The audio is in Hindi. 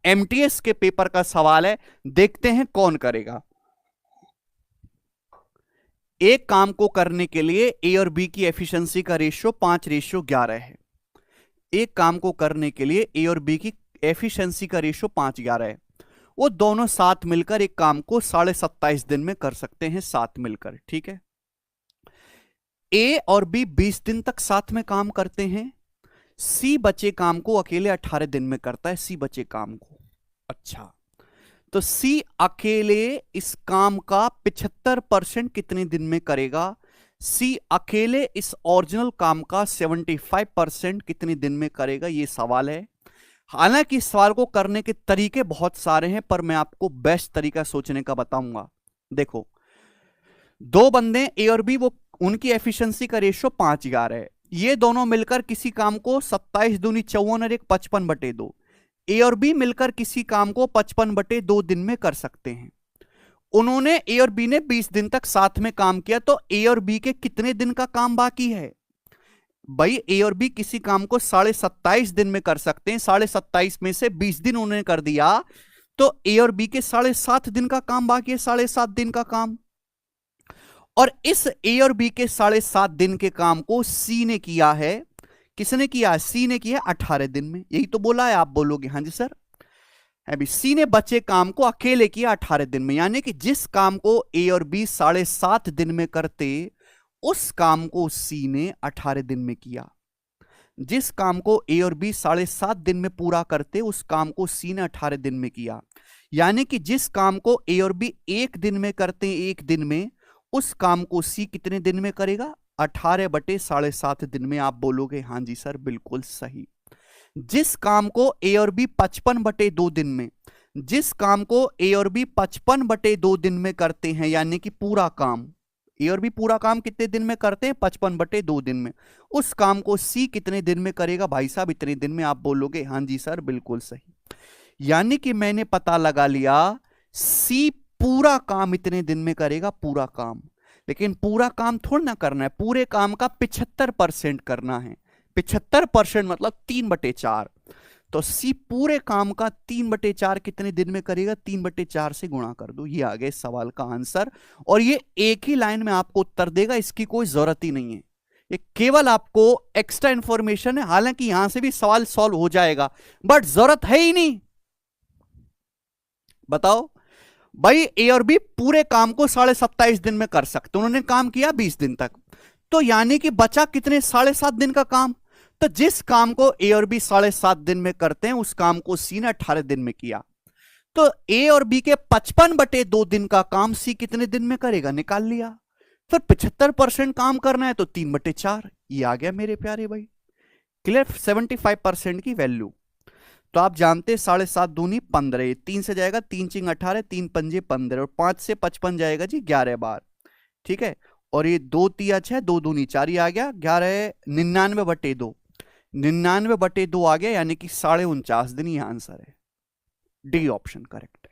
एमटीएस के पेपर का सवाल है, देखते हैं कौन करेगा। एक काम को करने के लिए ए और बी की एफिशिएंसी का रेशियो 5:11 है। एक काम को करने के लिए ए और बी की एफिशिएंसी का रेशियो 5:11 है। वो दोनों साथ मिलकर एक काम को 27.5 दिन में कर सकते हैं, साथ मिलकर, ठीक है। ए और बी 20 दिन तक साथ में काम करते हैं। सी बचे काम को अकेले 18 दिन में करता है, सी बचे काम को। अच्छा, तो सी अकेले इस काम का 75% कितने दिन में करेगा? सी अकेले इस ओरिजिनल काम का 75% कितने दिन में करेगा, यह सवाल है। हालांकि इस सवाल को करने के तरीके बहुत सारे हैं, पर मैं आपको बेस्ट तरीका सोचने का बताऊंगा। देखो, दो बंदे ए और बी, वो उनकी एफिशिएंसी का रेशियो 5:11 है। ये दोनों मिलकर किसी काम को 27 दूनी 54 और 55/2, ए और बी मिलकर किसी काम को 55/2 दिन में कर सकते हैं। उन्होंने, ए और बी ने 20 दिन तक साथ में काम किया, तो ए और बी के कितने दिन का काम बाकी है? भाई ए और बी किसी काम को 27.5 दिन में कर सकते हैं, 27.5 में से 20 दिन उन्होंने कर दिया, तो ए और बी के 7.5 दिन का काम बाकी है, 7.5 दिन का काम। और इस ए और बी के 7.5 दिन के काम को सी ने किया है। किसने किया? सी ने किया 18 दिन में। यही तो बोला है, आप बोलोगे हाँ जी सर। अभी सी ने बचे काम को अकेले किया 18 दिन में, यानी कि जिस काम को ए और बी 7.5 दिन में करते, उस काम को सी ने 18 दिन में किया। जिस काम को ए और बी 7.5 दिन में पूरा करते, उस काम को सी ने 18 दिन में किया। यानी कि जिस काम को ए और बी 1 दिन में करते, 1 दिन में, उस काम को सी कितने दिन में करेगा? 18/7.5 दिन में। आप बोलोगे हाँ जी सर, बिल्कुल सही। जिस काम को ए और बी 55/2 दिन में, जिस काम को ए और बी 55/2 दिन में करते हैं, यानी कि पूरा काम, ए और बी पूरा काम कितने दिन में करते हैं? 55/2 दिन में। उस काम को सी कितने दिन में करेगा भाई साहब? इतने दिन में। आप बोलोगे हाँ जी सर, बिल्कुल सही। यानी कि मैंने पता लगा लिया, सी पूरा काम इतने दिन में करेगा, पूरा काम। लेकिन पूरा काम थोड़ा ना करना है, पूरे काम का 75% करना है। 75% मतलब 3/4। तो सी पूरे काम का 3/4 कितने दिन में करेगा? 3/4 से गुणा कर दो, ये आ गया इस सवाल का आंसर। और ये एक ही लाइन में आपको उत्तर देगा, इसकी कोई जरूरत ही नहीं है। ये केवल आपको एक्स्ट्रा इंफॉर्मेशन है। हालांकि यहां से भी सवाल सॉल्व हो जाएगा, बट जरूरत है ही नहीं। बताओ भाई, ए और बी पूरे काम को 27.5 दिन में कर सकते, उन्होंने काम किया 20 दिन तक, तो यानी कि बचा कितने? 7.5 दिन का काम। तो जिस काम को ए और बी 7.5 दिन में करते हैं, उस काम को सी ने 18 दिन में किया। तो ए और बी के 55/2 दिन का काम सी कितने दिन में करेगा? निकाल लिया। फिर 75% काम करना है तो 3/4, ये आ गया मेरे प्यारे भाई। क्लियर? 75% की वैल्यू। तो आप जानते हैं 7.5 दूनी 15, 3 से जाएगा 3 चिंग 18, 3 पंजे 15, और 5 से 55 जाएगा जी 11 बार, ठीक है। और ये 2 तिया 6, 2 दूनी 4, ये आ गया 11, 99/2, 99/2 आ गया, यानी कि 49.5 दिन। ये आंसर है, डी ऑप्शन करेक्ट।